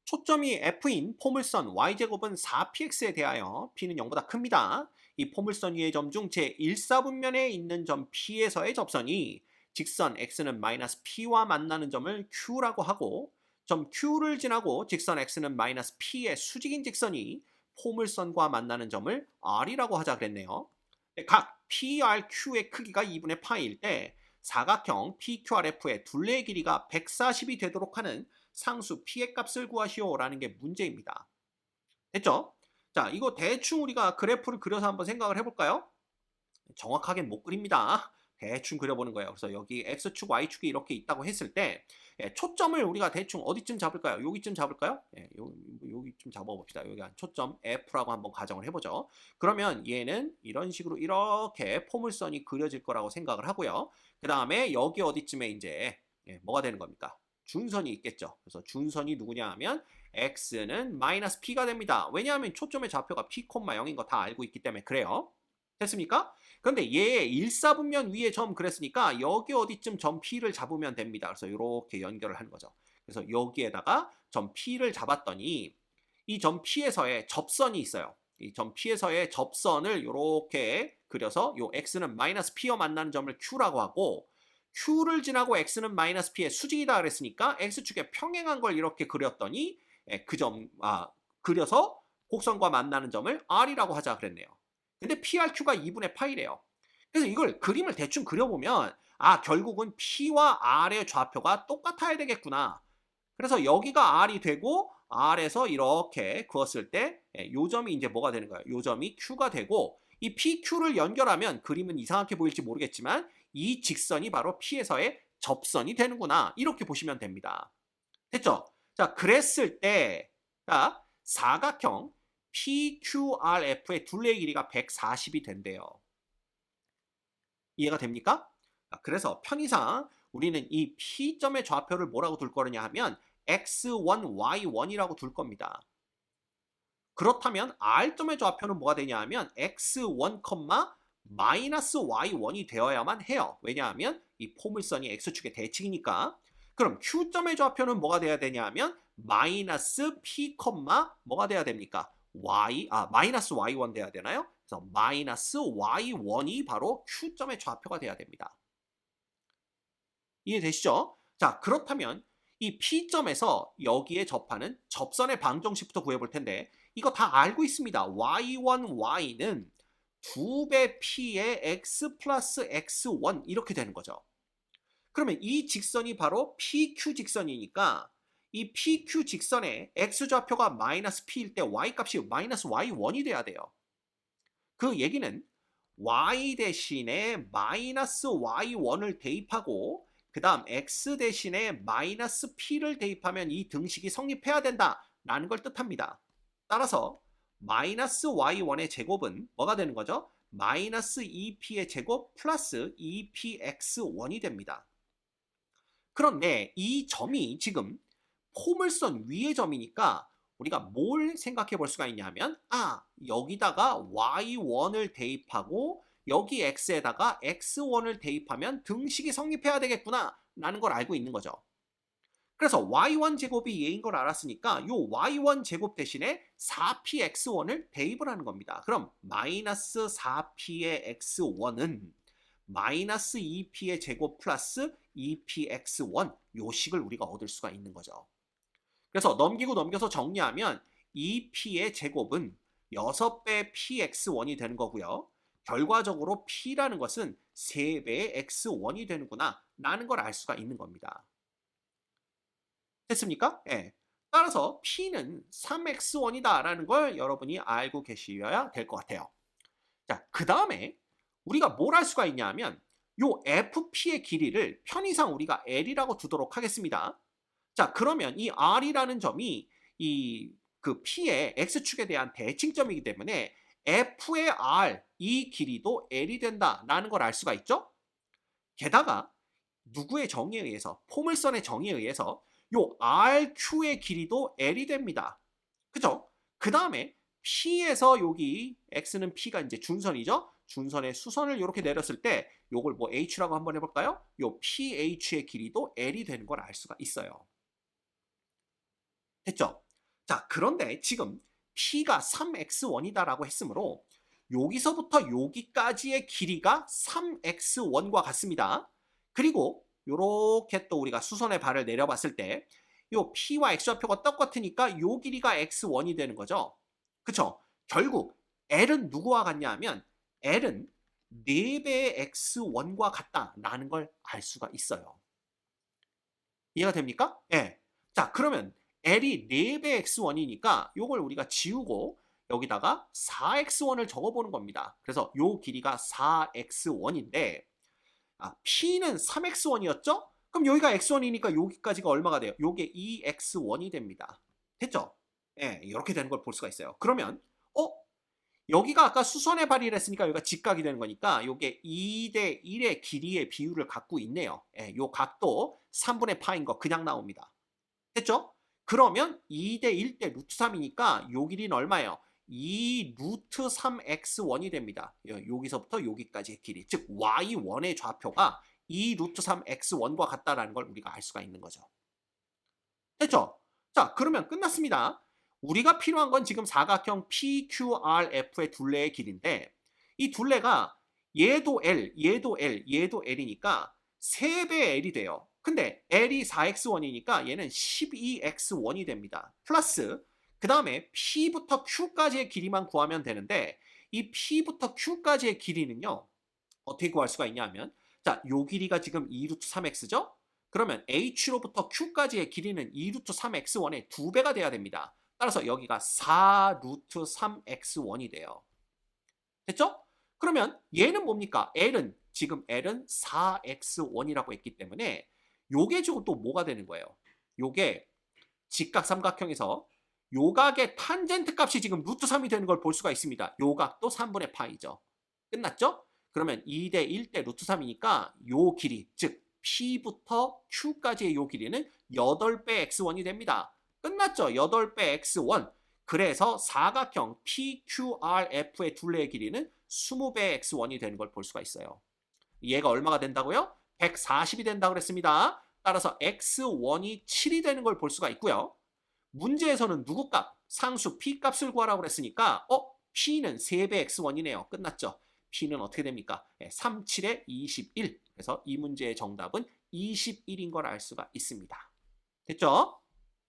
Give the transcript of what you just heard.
초점이 F인 포물선 y제곱은 4px에 대하여 p는 0보다 큽니다. 이 포물선 위의 점 중 제1사분면에 있는 점 P에서의 접선이 직선 x는 마이너스 P와 만나는 점을 Q라고 하고, 점 Q를 지나고 직선 x는 마이너스 P의 수직인 직선이 포물선과 만나는 점을 R이라고 하자 그랬네요. 각 PRQ의 크기가 2분의 파일 때 사각형 PQRF의 둘레의 길이가 140이 되도록 하는 상수 P의 값을 구하시오라는 게 문제입니다. 됐죠? 자, 이거 대충 우리가 그래프를 그려서 한번 생각을 해볼까요? 정확하게 못 그립니다. 대충 그려보는 거예요. 그래서 여기 X축, Y축이 이렇게 있다고 했을 때 초점을 우리가 대충 어디쯤 잡을까요? 여기쯤 잡을까요? 여기쯤 잡아봅시다. 여기 한 초점 F라고 한번 가정을 해보죠. 그러면 얘는 이런 식으로 이렇게 포물선이 그려질 거라고 생각을 하고요. 그 다음에 여기 어디쯤에 이제 뭐가 되는 겁니까? 준선이 있겠죠. 그래서 준선이 누구냐 하면 X는 마이너스 P가 됩니다. 왜냐하면 초점의 좌표가 P, 0인 거 다 알고 있기 때문에 그래요. 됐습니까? 그런데 얘 일사분면 위에 점 그랬으니까 여기 어디쯤 점 P를 잡으면 됩니다. 그래서 이렇게 연결을 하는 거죠. 그래서 여기에다가 점 P를 잡았더니 이 점 P에서의 접선이 있어요. 이 점 P에서의 접선을 이렇게 그려서 요 X는 마이너스 P와 만나는 점을 Q라고 하고, Q를 지나고 X는 마이너스 P의 수직이다 그랬으니까 X축에 평행한 걸 이렇게 그렸더니 그려서 곡선과 만나는 점을 R이라고 하자 그랬네요. 근데 PRQ가 2분의 파이래요. 그래서 이걸 그림을 대충 그려보면 결국은 P와 R의 좌표가 똑같아야 되겠구나. 그래서 여기가 R이 되고 R에서 이렇게 그었을 때 요 점이 이제 뭐가 되는 거예요? 요 점이 Q가 되고, 이 PQ를 연결하면 그림은 이상하게 보일지 모르겠지만 이 직선이 바로 P에서의 접선이 되는구나. 이렇게 보시면 됩니다. 됐죠? 자, 그랬을 때 사각형 PQRF의 둘레의 길이가 140이 된대요. 이해가 됩니까? 그래서 편의상 우리는 이 P점의 좌표를 뭐라고 둘 거냐 하면 X1, Y1이라고 둘 겁니다. 그렇다면 R점의 좌표는 뭐가 되냐 하면 X1, 마이너스 Y1이 되어야만 해요. 왜냐하면 이 포물선이 X축의 대칭이니까. 그럼 Q점의 좌표는 뭐가 돼야 되냐 하면 마이너스 P, 뭐가 돼야 됩니까? 마이너스 Y1 돼야 되나요? 그래서 마이너스 Y1이 바로 Q점의 좌표가 돼야 됩니다. 이해되시죠? 자, 그렇다면 이 P점에서 여기에 접하는 접선의 방정식부터 구해볼 텐데, 이거 다 알고 있습니다. Y1Y는 2배 P의 X 플러스 X1 이렇게 되는 거죠. 그러면 이 직선이 바로 PQ 직선이니까 이 PQ 직선의 X좌표가 마이너스 P일 때 Y값이 마이너스 Y1이 돼야 돼요. 그 얘기는 Y 대신에 마이너스 Y1을 대입하고 그 다음 X 대신에 마이너스 P를 대입하면 이 등식이 성립해야 된다라는 걸 뜻합니다. 따라서 마이너스 Y1의 제곱은 뭐가 되는 거죠? 마이너스 2P의 제곱 플러스 2PX1이 됩니다. 그런데 이 점이 지금 포물선 위의 점이니까 우리가 뭘 생각해 볼 수가 있냐면 여기다가 y1을 대입하고 여기 x에다가 x1을 대입하면 등식이 성립해야 되겠구나 라는 걸 알고 있는 거죠. 그래서 y1 제곱이 얘인 걸 알았으니까 요 y1 제곱 대신에 4px1을 대입을 하는 겁니다. 그럼 마이너스 4p의 x1은 마이너스 2p의 제곱 플러스 2px1 요 식을 우리가 얻을 수가 있는 거죠. 그래서 넘기고 넘겨서 정리하면 2p의 제곱은 6배 px1이 되는 거고요. 결과적으로 p라는 것은 3배의 x1이 되는구나 라는 걸 알 수가 있는 겁니다. 됐습니까? 예. 따라서 p는 3x1이다 라는 걸 여러분이 알고 계셔야 될 것 같아요. 자, 그 다음에 우리가 뭘 할 수가 있냐 하면 요 fp의 길이를 편의상 우리가 l이라고 두도록 하겠습니다. 자, 그러면 이 R이라는 점이 그 P의 X축에 대한 대칭점이기 때문에 F의 R, 이 길이도 L이 된다라는 걸 알 수가 있죠? 게다가 누구의 정의에 의해서, 포물선의 정의에 의해서 요 RQ의 길이도 L이 됩니다. 그죠? 그 다음에 P에서 여기 X는 P가 이제 준선이죠? 준선의 수선을 이렇게 내렸을 때 요걸 뭐 H라고 한번 해볼까요? 요 PH의 길이도 L이 되는 걸 알 수가 있어요. 됐죠? 자, 그런데 지금 P가 3x1이다라고 했으므로 여기서부터 여기까지의 길이가 3x1과 같습니다. 그리고 요렇게 또 우리가 수선의 발을 내려봤을 때 요 P와 X좌표가 똑같으니까 요 길이가 x1이 되는 거죠. 그쵸? 결국 L은 누구와 같냐 하면 L은 4배의 x1과 같다라는 걸 알 수가 있어요. 이해가 됩니까? 예. 자, 그러면 L이 4배 x1이니까 요걸 우리가 지우고 여기다가 4x1을 적어보는 겁니다. 그래서 요 길이가 4x1인데 P는 3x1이었죠? 그럼 여기가 x1이니까 여기까지가 얼마가 돼요? 요게 2x1이 됩니다. 됐죠? 예, 이렇게 되는 걸 볼 수가 있어요. 그러면 여기가 아까 수선의 발이를 했으니까 여기가 직각이 되는 거니까 요게 2대 1의 길이의 비율을 갖고 있네요. 예, 요 각도 3분의 파인 거 그냥 나옵니다. 됐죠? 그러면 2대 1대 루트 3이니까 요 길이는 얼마예요? 2 루트 3x1이 됩니다. 여기서부터 여기까지의 길이. 즉 y1의 좌표가 2 루트 3x1과 같다라는 걸 우리가 알 수가 있는 거죠. 됐죠? 자, 그러면 끝났습니다. 우리가 필요한 건 지금 사각형 PQRF의 둘레의 길인데 이 둘레가 얘도 L, 얘도 L, 얘도 L이니까 3배의 L이 돼요. 근데 L이 4x1이니까 얘는 12x1이 됩니다. 플러스 그 다음에 P부터 Q까지의 길이만 구하면 되는데 이 P부터 Q까지의 길이는요. 어떻게 구할 수가 있냐 하면 자, 요 길이가 지금 2루트 3x죠? 그러면 H로부터 Q까지의 길이는 2루트 3x1의 2배가 돼야 됩니다. 따라서 여기가 4루트 3x1이 돼요. 됐죠? 그러면 얘는 뭡니까? 지금 L은 4x1이라고 했기 때문에 요게 지금 또 뭐가 되는 거예요? 요게 직각 삼각형에서 요각의 탄젠트 값이 지금 루트 3이 되는 걸 볼 수가 있습니다. 요각도 3분의 파이죠. 끝났죠? 그러면 2대 1대 루트 3이니까 요 길이, 즉 P부터 Q까지의 요 길이는 8배 x1이 됩니다. 끝났죠? 8배 x1. 그래서 사각형 PQRF의 둘레의 길이는 20배 x1이 되는 걸 볼 수가 있어요. 얘가 얼마가 된다고요? 140이 된다고 그랬습니다. 따라서 x1이 7이 되는 걸 볼 수가 있고요. 문제에서는 누구 값? 상수 P 값을 구하라고 그랬으니까 P는 3배 x1이네요. 끝났죠? P는 어떻게 됩니까? 3, 7에 21. 그래서 이 문제의 정답은 21인 걸 알 수가 있습니다. 됐죠?